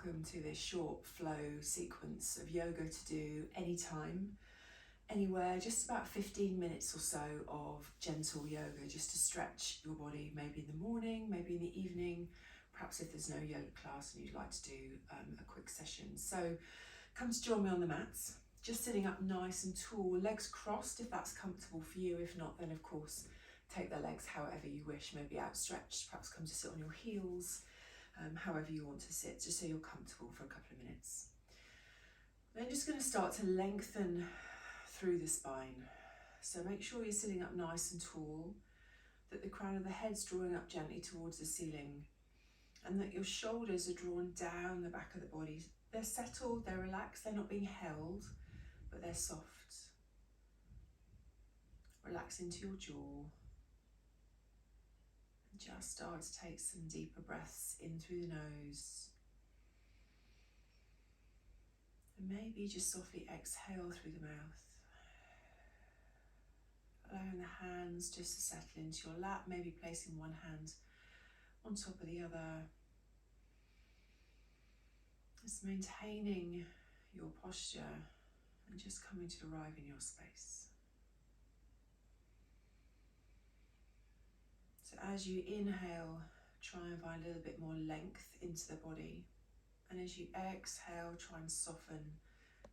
welcome to this short flow sequence of yoga to do anytime, anywhere, just about 15 minutes or so of gentle yoga just to stretch your body, maybe in the morning, maybe in the evening, perhaps if there's no yoga class and you'd like to do a quick session. So come to join me on the mats, just sitting up nice and tall, legs crossed if that's comfortable for you. If not, then of course take the legs however you wish, maybe outstretched, perhaps come to sit on your heels. However you want to sit, just so you're comfortable for a couple of minutes. Then just going to start to lengthen through the spine. So make sure you're sitting up nice and tall, that the crown of the head's drawing up gently towards the ceiling, and that your shoulders are drawn down the back of the body. They're settled, they're relaxed, they're not being held, but they're soft. Relax into your jaw. Just start to take some deeper breaths in through the nose. And maybe just softly exhale through the mouth. Allowing the hands just to settle into your lap, maybe placing one hand on top of the other. Just maintaining your posture and just coming to arrive in your space. So as you inhale, try and find a little bit more length into the body. And as you exhale, try and soften,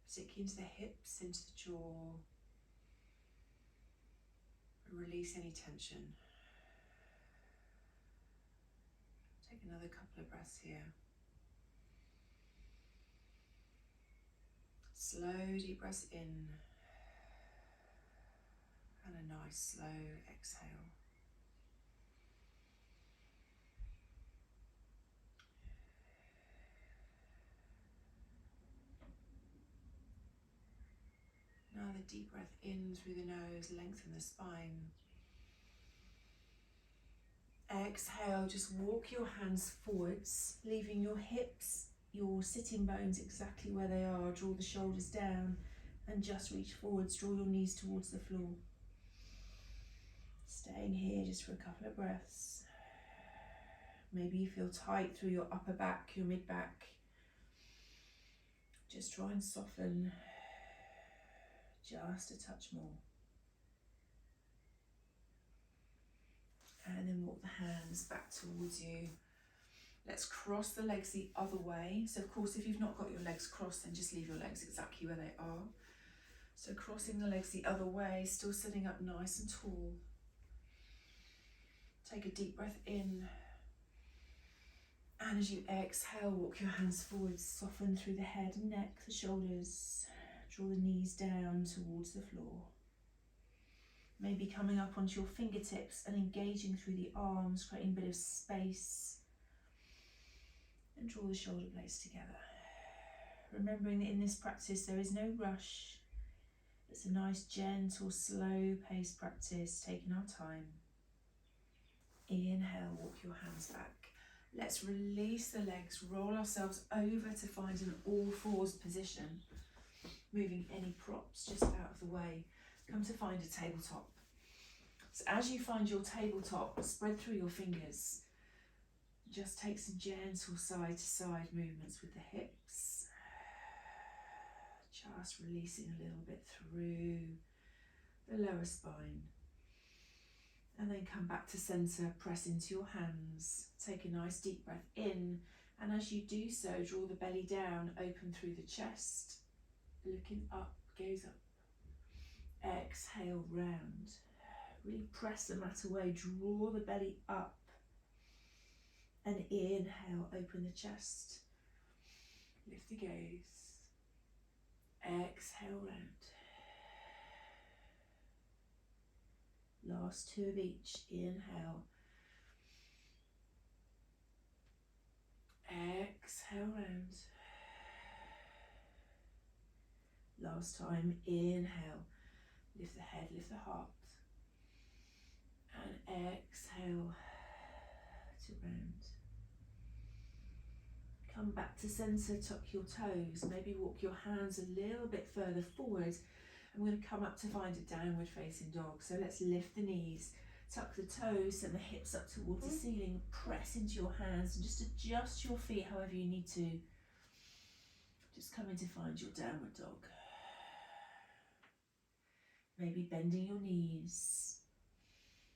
particularly into the hips, into the jaw. And release any tension. Take another couple of breaths here. Slow, deep breaths in. And a nice, slow exhale. Another deep breath in through the nose, lengthen the spine. Exhale, just walk your hands forwards, leaving your hips, your sitting bones exactly where they are. Draw the shoulders down and just reach forwards, draw your knees towards the floor. Staying here just for a couple of breaths. Maybe you feel tight through your upper back, your mid back. Just try and soften. Just a touch more. And then walk the hands back towards you. Let's cross the legs the other way. So of course, if you've not got your legs crossed, then just leave your legs exactly where they are. So crossing the legs the other way, still sitting up nice and tall. Take a deep breath in. And as you exhale, walk your hands forwards, soften through the head and neck, the shoulders. Draw the knees down towards the floor. Maybe coming up onto your fingertips and engaging through the arms, creating a bit of space. And draw the shoulder blades together. Remembering that in this practice there is no rush. It's a nice, gentle, slow-paced practice, taking our time. Inhale, walk your hands back. Let's release the legs, roll ourselves over to find an all-fours position. Moving any props just out of the way. Come to find a tabletop. So as you find your tabletop, spread through your fingers. Just take some gentle side to side movements with the hips. Just releasing a little bit through the lower spine. And then come back to centre, press into your hands. Take a nice deep breath in. And as you do so, draw the belly down, open through the chest. Looking up, gaze up. Exhale, round. Really press the mat away, draw the belly up. And inhale, open the chest. Lift the gaze. Exhale, round. Last two of each. Inhale. Exhale, round. Last time, inhale, lift the head, lift the heart, and exhale to round. Come back to centre, tuck your toes, maybe walk your hands a little bit further forward. I'm going to come up to find a downward facing dog. So let's lift the knees, tuck the toes and the hips up towards the ceiling, press into your hands and just adjust your feet however you need to. Just coming to find your downward dog. Maybe bending your knees.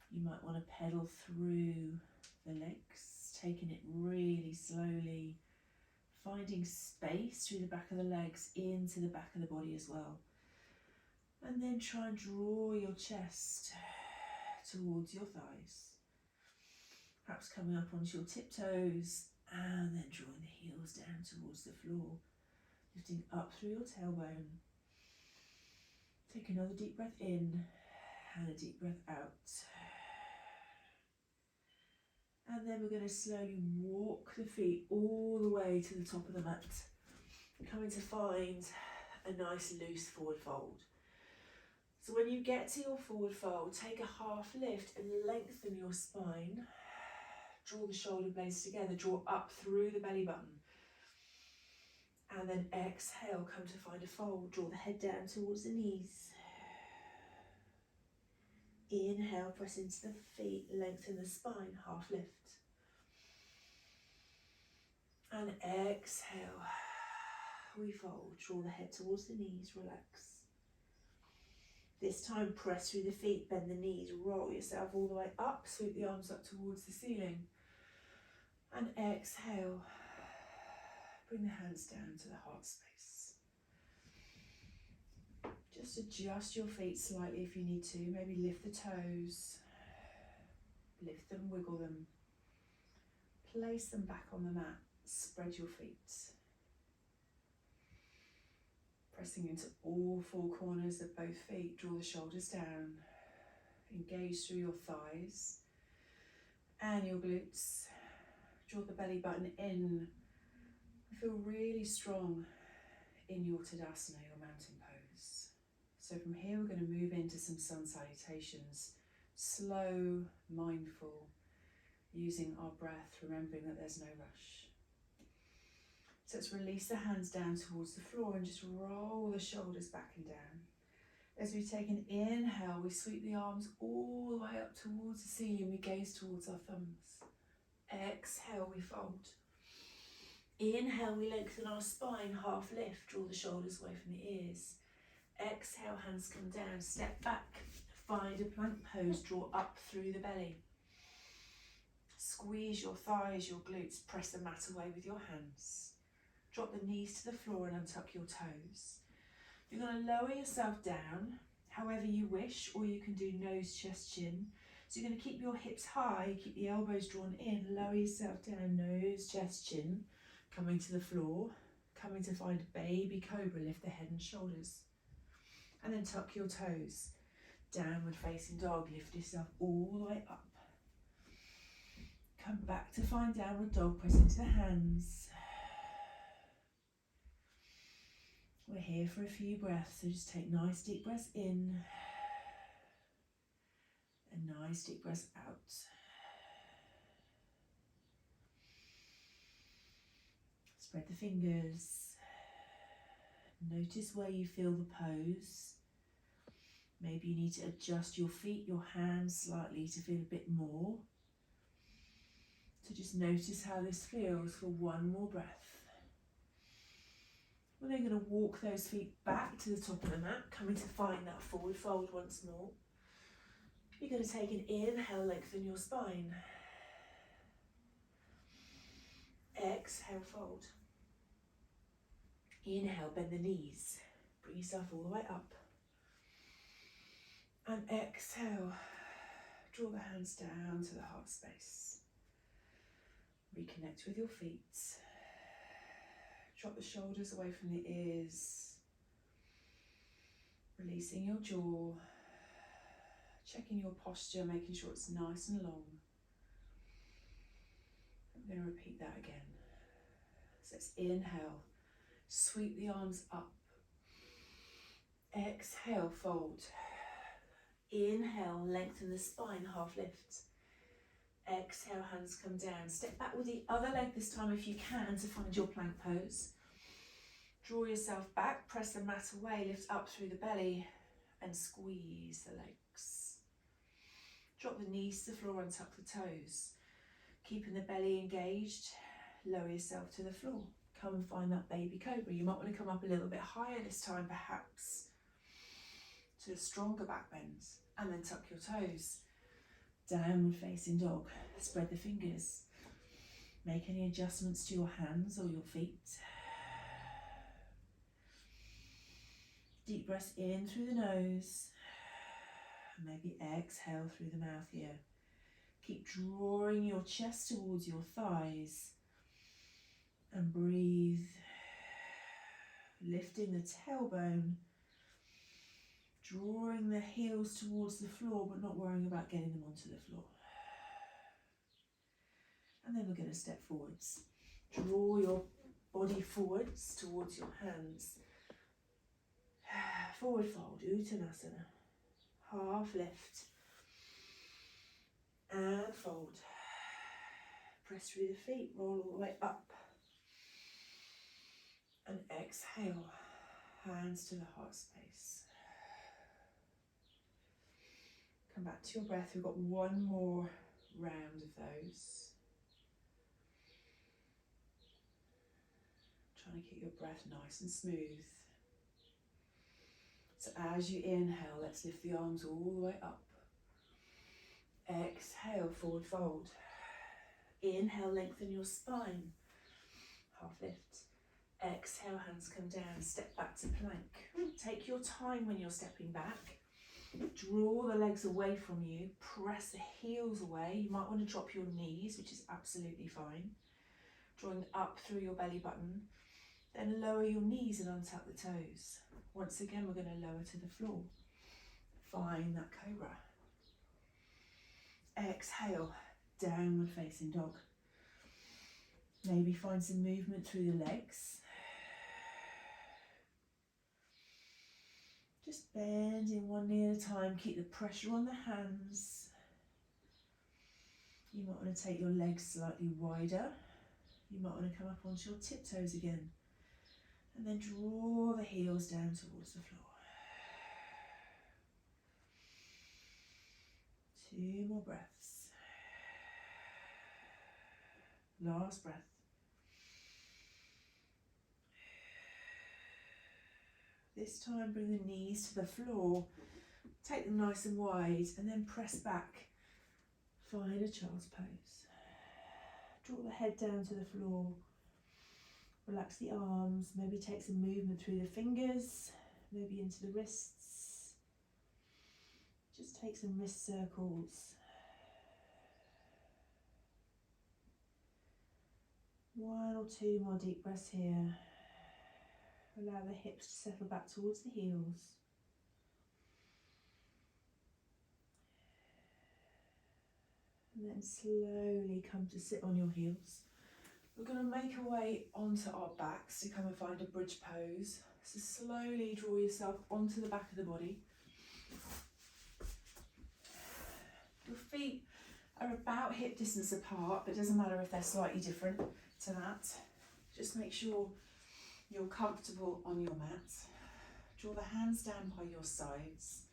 You might want to pedal through the legs, taking it really slowly, finding space through the back of the legs into the back of the body as well. And then try and draw your chest towards your thighs. Perhaps coming up onto your tiptoes and then drawing the heels down towards the floor. Lifting up through your tailbone. Take another deep breath in and a deep breath out. And then we're going to slowly walk the feet all the way to the top of the mat. Coming to find a nice loose forward fold. So when you get to your forward fold, take a half lift and lengthen your spine. Draw the shoulder blades together, draw up through the belly button. And then exhale, come to find a fold. Draw the head down towards the knees. Inhale, press into the feet, lengthen the spine, half lift. And exhale, we fold. Draw the head towards the knees, relax. This time, press through the feet, bend the knees, roll yourself all the way up, sweep the arms up towards the ceiling. And exhale, bring the hands down to the heart space. Just adjust your feet slightly if you need to. Maybe lift the toes, lift them, wiggle them. Place them back on the mat, spread your feet. Pressing into all four corners of both feet, draw the shoulders down. Engage through your thighs and your glutes. Draw the belly button in. Feel really strong in your Tadasana, your mountain pose. So from here we're going to move into some sun salutations. Slow, mindful, using our breath, remembering that there's no rush. So let's release the hands down towards the floor and just roll the shoulders back and down. As we take an inhale, we sweep the arms all the way up towards the ceiling. We gaze towards our thumbs. Exhale, we fold. Inhale, we lengthen our spine, half lift, draw the shoulders away from the ears. Exhale, hands come down, step back, find a plank pose, draw up through the belly. Squeeze your thighs, your glutes, press the mat away with your hands. Drop the knees to the floor and untuck your toes. You're going to lower yourself down, however you wish, or you can do nose, chest, chin. So you're going to keep your hips high, keep the elbows drawn in, lower yourself down, nose, chest, chin, coming to the floor, coming to find baby cobra, lift the head and shoulders. And then tuck your toes. Downward facing dog, lift yourself all the way up. Come back to find downward dog, press into the hands. We're here for a few breaths, so just take nice deep breaths in and nice deep breaths out. Spread the fingers. Notice where you feel the pose. Maybe you need to adjust your feet, your hands slightly to feel a bit more. So just notice how this feels for one more breath. We're then going to walk those feet back to the top of the mat, coming to find that forward fold once more. You're going to take an inhale, lengthen your spine. Exhale, fold. Inhale, bend the knees. Bring yourself all the way up. And exhale, draw the hands down to the heart space. Reconnect with your feet. Drop the shoulders away from the ears. Releasing your jaw. Checking your posture, making sure it's nice and long. I'm going to repeat that again. So let's inhale. Sweep the arms up. Exhale, fold. Inhale, lengthen the spine, half lift. Exhale, hands come down. Step back with the other leg this time if you can to find your plank pose. Draw yourself back, press the mat away, lift up through the belly and squeeze the legs. Drop the knees to the floor and tuck the toes. Keeping the belly engaged, lower yourself to the floor. come and find that baby cobra. You might want to come up a little bit higher this time, perhaps, to a stronger back bend, and then tuck your toes. Downward facing dog. Spread the fingers. Make any adjustments to your hands or your feet. Deep breath in through the nose. Maybe exhale through the mouth here. Keep drawing your chest towards your thighs. And breathe. Lifting the tailbone. Drawing the heels towards the floor, but not worrying about getting them onto the floor. And then we're going to step forwards. Draw your body forwards towards your hands. Forward fold, Uttanasana. Half lift. And fold. Press through the feet, roll all the way up. And exhale. Hands to the heart space. Come back to your breath. We've got one more round of those. Trying to keep your breath nice and smooth. So as you inhale, let's lift the arms all the way up. Exhale, forward fold. Inhale, lengthen your spine. Half lift. Exhale, hands come down, step back to plank. Take your time when you're stepping back. Draw the legs away from you, press the heels away. You might want to drop your knees, which is absolutely fine. Drawing up through your belly button. Then lower your knees and untap the toes. Once again, we're going to lower to the floor. Find that cobra. Exhale, downward facing dog. Maybe find some movement through the legs. Just bending one knee at a time. Keep the pressure on the hands. You might want to take your legs slightly wider. You might want to come up onto your tiptoes again. And then draw the heels down towards the floor. 2 more breaths. Last breath. This time bring the knees to the floor. Take them nice and wide and then press back. Find a child's pose. Draw the head down to the floor. Relax the arms, maybe take some movement through the fingers, maybe into the wrists. Just take some wrist circles. 1 or 2 more deep breaths here. Allow the hips to settle back towards the heels. And then slowly come to sit on your heels. We're going to make our way onto our backs to come and find a bridge pose. So slowly draw yourself onto the back of the body. Your feet are about hip distance apart, but it doesn't matter if they're slightly different to that. Just make sure you're comfortable on your mat. Draw the hands down by your sides.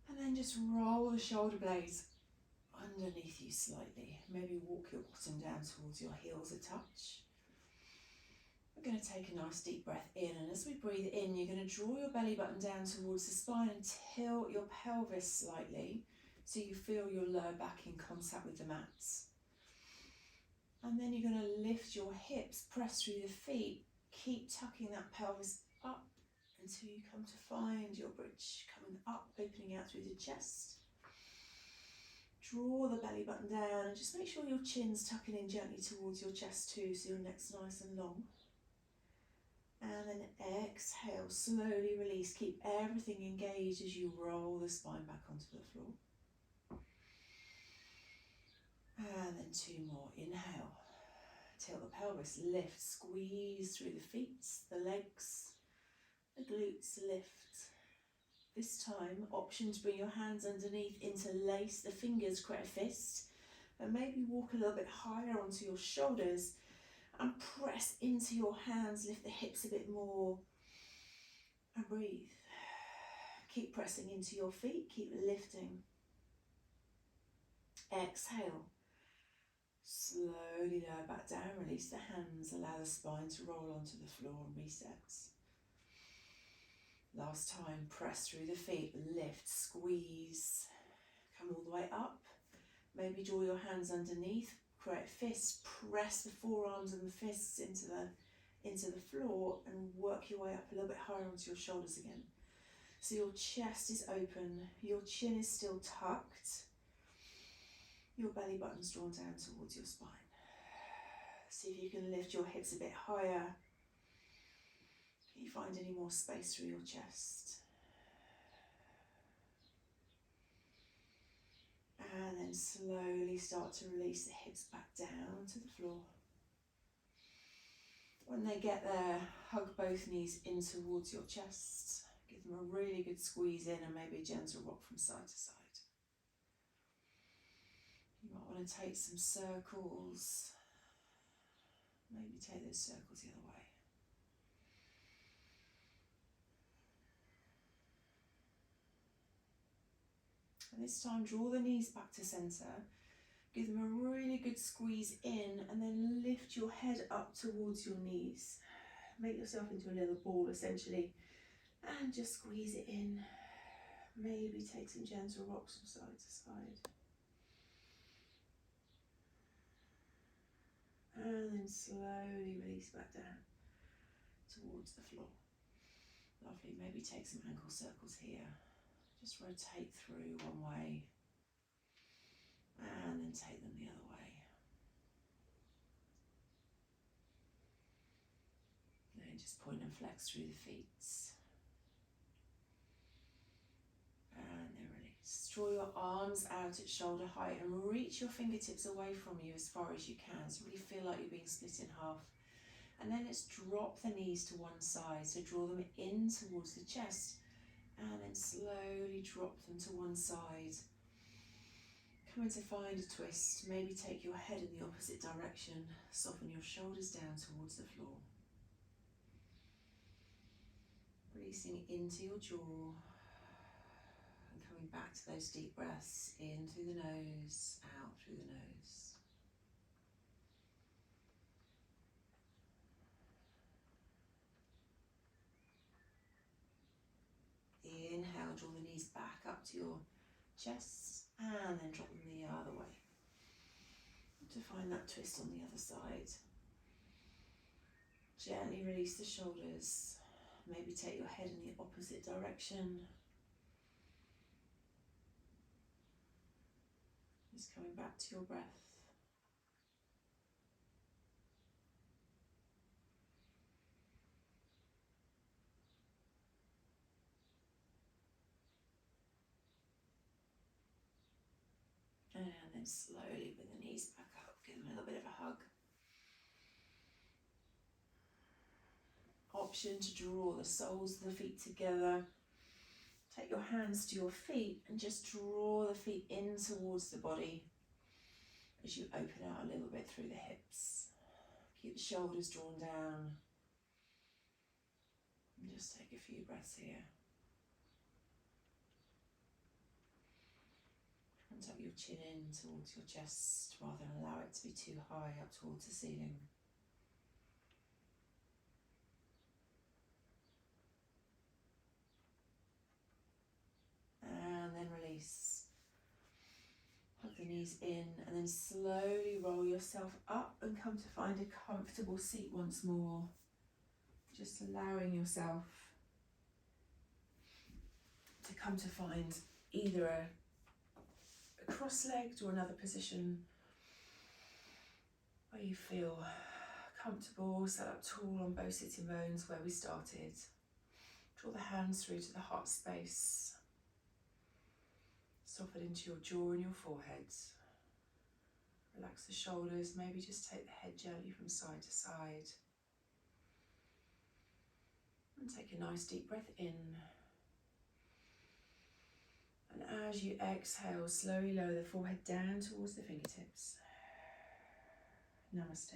And then just roll the shoulder blades underneath you slightly. Maybe walk your bottom down towards your heels a touch. We're going to take a nice deep breath in, and as we breathe in, you're going to draw your belly button down towards the spine and tilt your pelvis slightly so you feel your lower back in contact with the mats. And then you're going to lift your hips, press through the feet, keep tucking that pelvis up until you come to find your bridge, coming up, opening out through the chest. Draw the belly button down and just make sure your chin's tucking in gently towards your chest too, so your neck's nice and long. And then exhale, slowly release. Keep everything engaged as you roll the spine back onto the floor. And then 2 more. Inhale. Tilt the pelvis, lift, squeeze through the feet, the legs, the glutes, lift. This time, option to bring your hands underneath, interlace the fingers, create a fist, and maybe walk a little bit higher onto your shoulders and press into your hands, lift the hips a bit more and breathe. Keep pressing into your feet, keep lifting. Exhale. Slowly lower back down, release the hands, allow the spine to roll onto the floor and reset. Last time, press through the feet, lift, squeeze, come all the way up. Maybe draw your hands underneath, create fists, press the forearms and the fists into the floor and work your way up a little bit higher onto your shoulders again. So your chest is open, your chin is still tucked, your belly button's drawn down towards your spine. See if you can lift your hips a bit higher. Can you find any more space through your chest? And then slowly start to release the hips back down to the floor. When they get there, hug both knees in towards your chest. Give them a really good squeeze in and maybe a gentle rock from side to side. You might want to take some circles. Maybe take those circles the other way. And this time, draw the knees back to centre. Give them a really good squeeze in and then lift your head up towards your knees. Make yourself into a little ball essentially and just squeeze it in. Maybe take some gentle rocks from side to side. And then slowly release back down towards the floor. Lovely, maybe take some ankle circles here. Just rotate through one way and then take them the other way. Then just point and flex through the feet. And then release. Draw your arms out at shoulder height and reach your fingertips away from you as far as you can. So really feel like you're being split in half. And then let's drop the knees to one side. So draw them in towards the chest and then slowly drop them to one side. Coming to find a twist. Maybe take your head in the opposite direction. Soften your shoulders down towards the floor. Releasing into your jaw. And coming back to those deep breaths. In through the nose, out through the nose. Inhale, draw the knees back up to your chest and then drop them the other way. To find that twist on the other side. Gently release the shoulders. Maybe take your head in the opposite direction. Just coming back to your breath. And then slowly bring the knees back up. Give them a little bit of a hug. Option to draw the soles of the feet together. Take your hands to your feet and just draw the feet in towards the body as you open out a little bit through the hips. Keep the shoulders drawn down. And just take a few breaths here. And tuck your chin in towards your chest rather than allow it to be too high up towards the ceiling. And then release. Hug the knees in and then slowly roll yourself up and come to find a comfortable seat once more. Just allowing yourself to come to find either a cross-legged or another position where you feel comfortable, set up tall on both sitting bones where we started. Draw the hands through to the heart space. Soften into your jaw and your forehead. Relax the shoulders, maybe just take the head gently from side to side. And take a nice deep breath in. And as you exhale, slowly lower the forehead down towards the fingertips. Namaste.